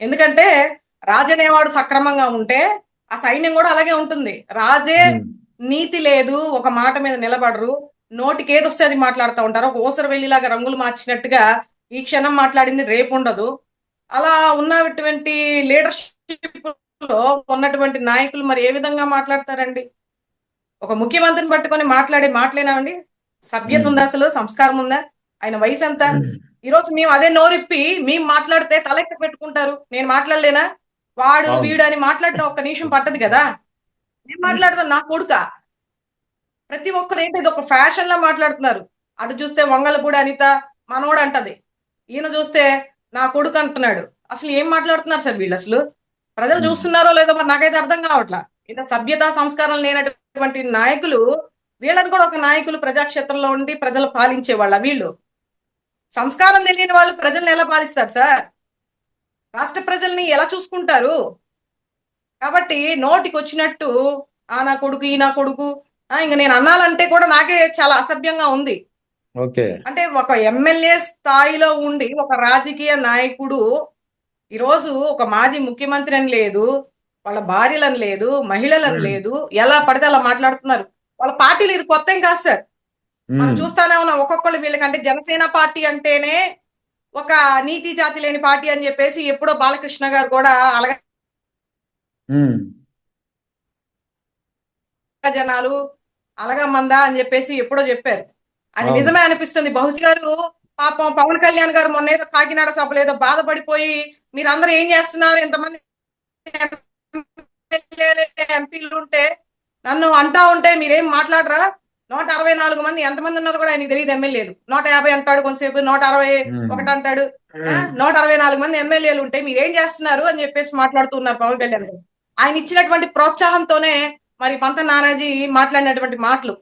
ఎందుకంటే రాజు అనేవాడు సక్రమంగా ఉంటే ఆ సైన్యం కూడా అలాగే ఉంటుంది. రాజే నీతి లేదు, ఒక మాట మీద నిలబడరు, నోటికి ఏదొస్తే అది మాట్లాడుతూ ఉంటారు. ఒక ఊసర వెళ్ళిలాగా రంగులు మార్చినట్టుగా ఈ క్షణం మాట్లాడింది రేపు ఉండదు. అలా ఉన్నటువంటి లీడర్షిప్ లో ఉన్నటువంటి నాయకులు మరి ఏ విధంగా మాట్లాడతారండి? ఒక ముఖ్యమంత్రిని పట్టుకొని మాట్లాడే మాటలేనామండి? సభ్యత ఉందా, అసలు సంస్కారం ఉందా? ఆయన వయసు ఎంత? ఈరోజు మేము అదే నోరిప్పి మేము మాట్లాడితే తలెక్క పెట్టుకుంటారు. నేను మాట్లాడలేనా? వాడు అవును. వీడు అని మాట్లాడటం ఒక్క నిమిషం పట్టదు కదా. నేను మాట్లాడతాను, నా కొడుక. ప్రతి ఒక్కరు ఏంటి, ఇది ఒక ఫ్యాషన్ లా మాట్లాడుతున్నారు. అటు చూస్తే వంగలపూడి అనిత మనోడు అంటది, ఈయన చూస్తే నా కొడుకు అంటున్నాడు. అసలు ఏం మాట్లాడుతున్నారు సార్ వీళ్ళు? అసలు ప్రజలు చూస్తున్నారో లేదో మరి నాకైతే అర్థం కావట్లా. ఇంత సభ్యత సంస్కారం లేనటువంటి నాయకులు, వీళ్ళని కూడా ఒక నాయకులు ప్రజాక్షేత్రంలో ఉండి ప్రజలు పాలించే వాళ్ళ వీళ్ళు? సంస్కారం తెలియని వాళ్ళు ప్రజల్ని ఎలా పాలిస్తారు సార్? రాష్ట్ర ప్రజల్ని ఎలా చూసుకుంటారు? కాబట్టి నోటికి వచ్చినట్టు ఆ నా కొడుకు, ఈ నా కొడుకు, ఇంక నేను అన్నాలంటే కూడా నాకే చాలా అసభ్యంగా ఉంది. ఓకే. అంటే ఒక ఎమ్మెల్యే స్థాయిలో ఉండి ఒక రాజకీయ నాయకుడు ఈరోజు ఒక మాజీ ముఖ్యమంత్రి అని లేదు, వాళ్ళ భార్యలని లేదు, మహిళలని లేదు, ఎలా పడితే అలా మాట్లాడుతున్నారు. వాళ్ళ పార్టీలు ఇది కొత్త ఏం కాదు సార్. మనం చూస్తానే ఉన్నాం. ఒక్కొక్కళ్ళు వీళ్ళకంటే జనసేన పార్టీ అంటేనే ఒక నీతి జాతి లేని పార్టీ అని చెప్పేసి ఎప్పుడో బాలకృష్ణ గారు కూడా అలాగే జనాలు అలగమందా అని చెప్పేసి ఎప్పుడో చెప్పారు. అది నిజమే అనిపిస్తుంది. బహుశా గారు పాపం పవన్ కళ్యాణ్ గారు మొన్న ఏదో కాకినాడ సభలో ఏదో బాధపడిపోయి మీరందరూ ఏం చేస్తున్నారు, ఇంతమంది ఎంపీలు ఉంటే నన్ను అంటా ఉంటే మీరేం మాట్లాడరా, 164 మంది ఎంతమంది ఉన్నారు కూడా ఆయనకి తెలియదు. ఎమ్మెల్యేలు 150 అంటాడు, కొంతసేపు 161 అంటాడు. 164 మంది ఎమ్మెల్యేలు ఉంటే మీరేం చేస్తున్నారు అని చెప్పేసి మాట్లాడుతున్నారు పవన్ కళ్యాణ్ గారు. ఆయన ఇచ్చినటువంటి ప్రోత్సాహంతోనే మరి పంత నానాజీ మాట్లాడినటువంటి మాటలు